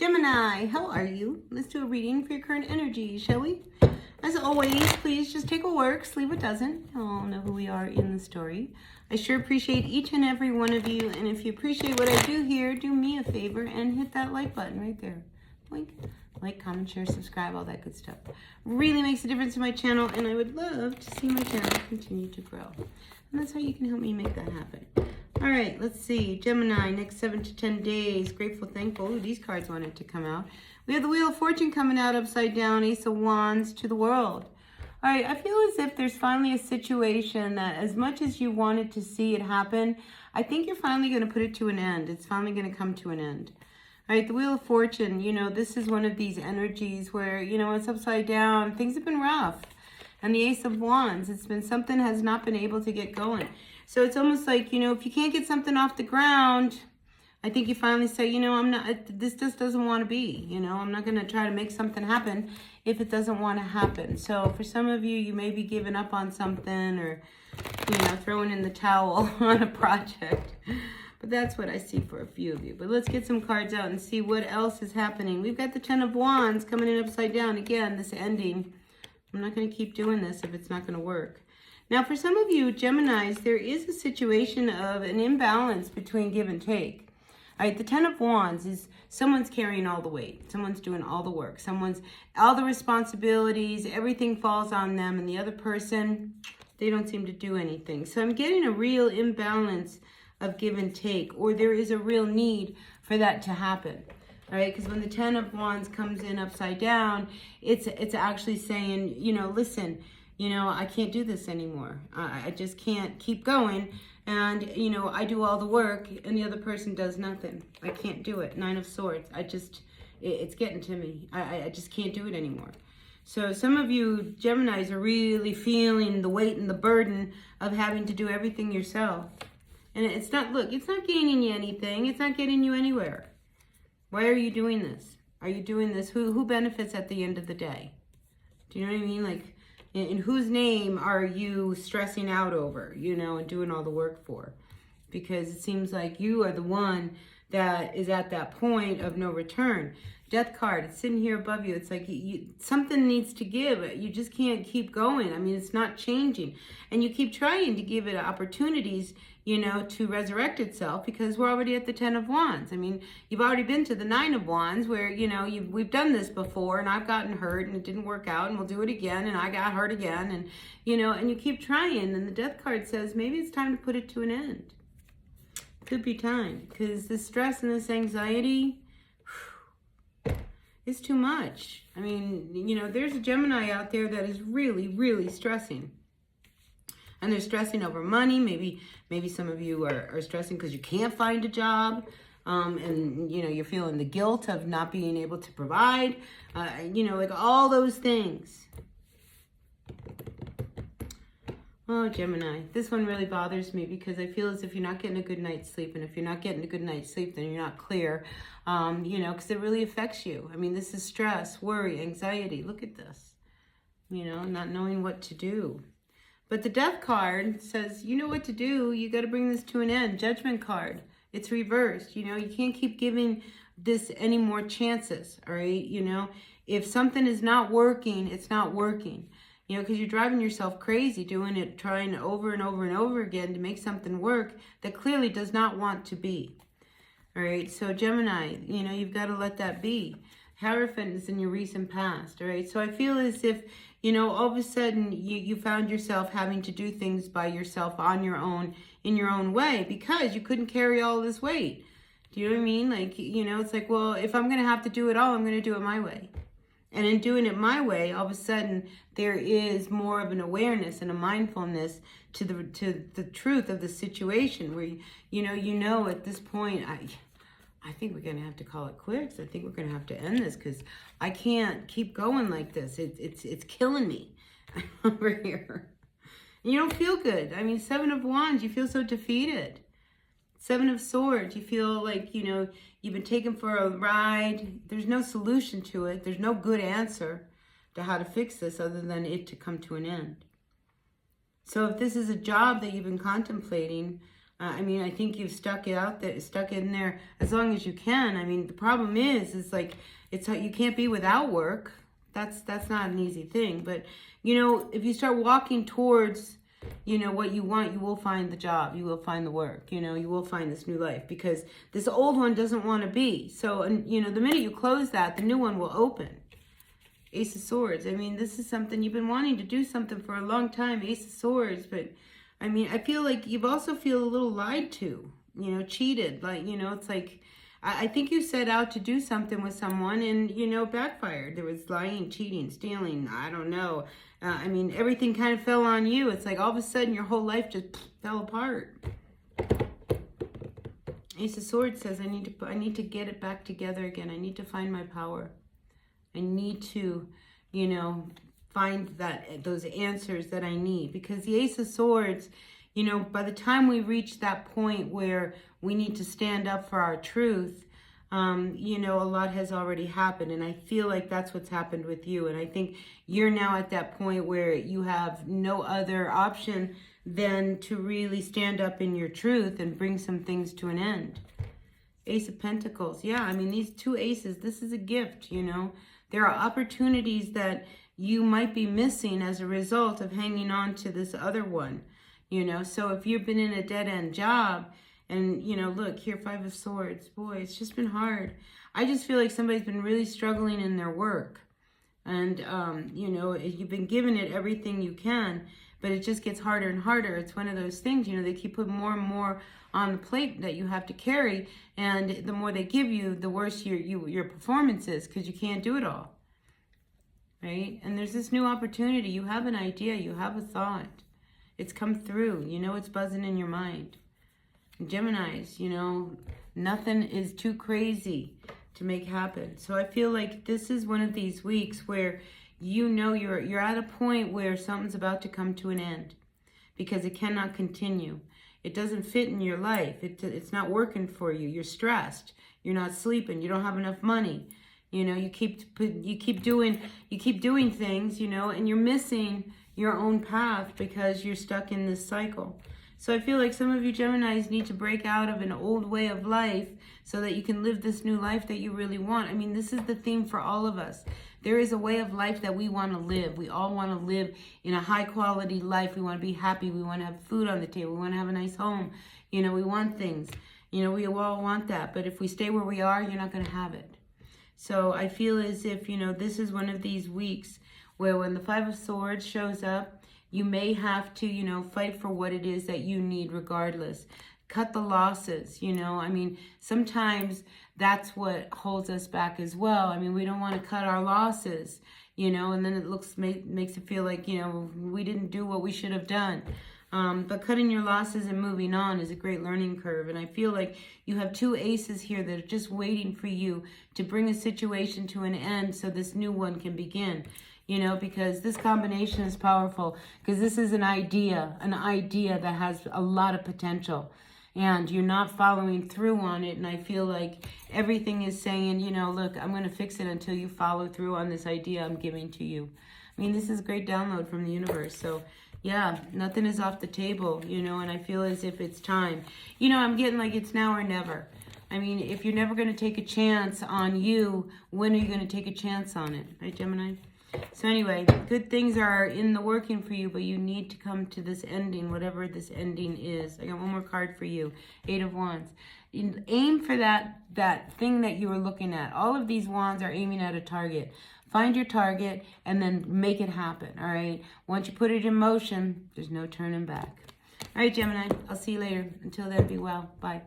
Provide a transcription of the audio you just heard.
Gemini, how are you? Let's do a reading for your current energy, shall we? As always, please just take what works, leave what doesn't. You'll know who we are in the story. I sure appreciate each and every one of you. And if you appreciate what I do here, do me a favor and hit that like button right there. Blink. Like, comment, share, subscribe, all that good stuff. Really makes a difference in my channel, and I would love to see my channel continue to grow. And that's how you can help me make that happen. All right, let's see. Gemini, next 7 to 10 days. Grateful, thankful. Ooh, these cards wanted to come out. We have the Wheel of Fortune coming out upside down. Ace of Wands to the World. All right, I feel as if there's finally a situation that as much as you wanted to see it happen, I think you're finally going to put it to an end. It's finally going to come to an end. All right, the Wheel of Fortune, you know, this is one of these energies where, you know, it's upside down. Things have been rough. And the Ace of Wands, it's been something has not been able to get going. So it's almost like, you know, if you can't get something off the ground, I think you finally say, you know, this just doesn't want to be, you know, I'm not going to try to make something happen if it doesn't want to happen. So for some of you, you may be giving up on something or, you know, throwing in the towel on a project. But that's what I see for a few of you. But let's get some cards out and see what else is happening. We've got the Ten of Wands coming in upside down. Again, this ending. I'm not going to keep doing this if it's not going to work. Now, for some of you, Geminis, there is a situation of an imbalance between give and take. All right, the Ten of Wands is someone's carrying all the weight. Someone's doing all the work. Someone's all the responsibilities. Everything falls on them. And the other person, they don't seem to do anything. So I'm getting a real imbalance of give and take. Or there is a real need for that to happen. All right, because when the Ten of Wands comes in upside down, it's actually saying, you know, listen, you know, I can't do this anymore. I just can't keep going. And, you know, I do all the work and the other person does nothing. I can't do it. Nine of Swords. It's getting to me. I just can't do it anymore. So some of you Geminis are really feeling the weight and the burden of having to do everything yourself. And it's not, look, it's not gaining you anything. It's not getting you anywhere. Why are you doing this? Are you doing this? Who benefits at the end of the day? Do you know what I mean? Like, in whose name are you stressing out over, you know, and doing all the work for? Because it seems like you are the one that is at that point of no return. Death card, it's sitting here above you. It's like something needs to give. You just can't keep going. I mean, it's not changing. And you keep trying to give it opportunities, you know, to resurrect itself because we're already at the Ten of Wands. I mean, you've already been to the Nine of Wands where, you know, we've done this before and I've gotten hurt and it didn't work out and we'll do it again and I got hurt again and, you know, and you keep trying and the Death card says maybe it's time to put it to an end. Could be time because this stress and this anxiety, it's too much. I mean, you know, there's a Gemini out there that is really, really stressing. And they're stressing over money. Maybe some of you are stressing because you can't find a job. And, you know, you're feeling the guilt of not being able to provide. You know, like all those things. Oh, Gemini, this one really bothers me because I feel as if you're not getting a good night's sleep. And if you're not getting a good night's sleep, then you're not clear, you know, because it really affects you. I mean, this is stress, worry, anxiety. Look at this, you know, not knowing what to do. But the Death card says, you know what to do. You got to bring this to an end. Judgment card. It's reversed. You know, you can't keep giving this any more chances, all right? You know, if something is not working, it's not working. You know, because you're driving yourself crazy doing it, trying over and over and over again to make something work that clearly does not want to be. All right, so Gemini, you know, you've got to let that be. Hierophant is in your recent past, all right? So I feel as if, you know, all of a sudden you found yourself having to do things by yourself on your own, in your own way, because you couldn't carry all this weight. Do you know what I mean? Like, you know, it's like, well, if I'm going to have to do it all, I'm going to do it my way. And in doing it my way, all of a sudden, there is more of an awareness and a mindfulness to the truth of the situation where, you know, at this point, I think we're going to have to call it quits. I think we're going to have to end this because I can't keep going like this. It's killing me over here. And you don't feel good. I mean, Seven of Wands, you feel so defeated. Seven of Swords, you feel like, you know, you've been taken for a ride. There's no solution to it. There's no good answer to how to fix this other than it to come to an end. So if this is a job that you've been contemplating, I mean, I think you've stuck it out there, stuck it in there as long as you can. I mean, the problem is like, you can't be without work. That's not an easy thing. But, you know, if you start walking towards, you know, what you want, you will find the job. You will find the work. You know, you will find this new life, because this old one doesn't want to be. So, and, you know, the minute you close that, the new one will open. Ace of Swords. I mean, this is something you've been wanting to do something for a long time. Ace of Swords. But, I mean, I feel like you also feel a little lied to, you know, cheated. Like, you know, it's like, I think you set out to do something with someone and, you know, backfired. There was lying, cheating, stealing, I don't know. I mean, everything kind of fell on you. It's like all of a sudden your whole life just fell apart. Ace of Swords says, I need to get it back together again. I need to find my power. I need to, you know, find those answers that I need. Because the Ace of Swords, you know, by the time we reach that point where we need to stand up for our truth, you know, a lot has already happened. And I feel like that's what's happened with you. And I think you're now at that point where you have no other option than to really stand up in your truth and bring some things to an end. Ace of Pentacles. Yeah, I mean, these two aces, this is a gift, you know. There are opportunities that you might be missing as a result of hanging on to this other one. You know, so if you've been in a dead-end job and, you know, look, here, Five of Swords. Boy, it's just been hard. I just feel like somebody's been really struggling in their work. And, you know, you've been giving it everything you can, but it just gets harder and harder. It's one of those things, you know, they keep putting more and more on the plate that you have to carry. And the more they give you, the worse your performance is, because you can't do it all. Right? And there's this new opportunity. You have an idea. You have a thought. It's come through. You know, it's buzzing in your mind. Geminis, you know, nothing is too crazy to make happen. So I feel like this is one of these weeks where, you know, you're at a point where something's about to come to an end, because it cannot continue. It doesn't fit in your life. It's not working for you. You're stressed. You're not sleeping. You don't have enough money. You know, you keep doing things, you know, and you're missing your own path because you're stuck in this cycle. So I feel like some of you Geminis need to break out of an old way of life so that you can live this new life that you really want. I mean, this is the theme for all of us. There is a way of life that we want to live. We all want to live in a high quality life. We want to be happy. We want to have food on the table. We want to have a nice home. You know, we want things. You know, we all want that. But if we stay where we are, you're not going to have it. So I feel as if, you know, this is one of these weeks where when the Five of Swords shows up, you may have to, you know, fight for what it is that you need regardless. Cut the losses, you know. I mean, sometimes that's what holds us back as well. I mean, we don't want to cut our losses, you know, and then it makes it feel like, you know, we didn't do what we should have done. But cutting your losses and moving on is a great learning curve. And I feel like you have two aces here that are just waiting for you to bring a situation to an end so this new one can begin. You know, because this combination is powerful, because this is an idea that has a lot of potential. And you're not following through on it. And I feel like everything is saying, you know, look, I'm going to fix it until you follow through on this idea I'm giving to you. I mean, this is a great download from the universe. So, yeah, nothing is off the table, you know, and I feel as if it's time. You know, I'm getting like it's now or never. I mean, if you're never going to take a chance on you, when are you going to take a chance on it? Right, Gemini? So anyway, good things are in the working for you, but you need to come to this ending, whatever this ending is. I got one more card for you. Eight of Wands. Aim for that thing that you were looking at. All of these wands are aiming at a target. Find your target and then make it happen, all right? Once you put it in motion, there's no turning back. All right, Gemini, I'll see you later. Until then, be well. Bye.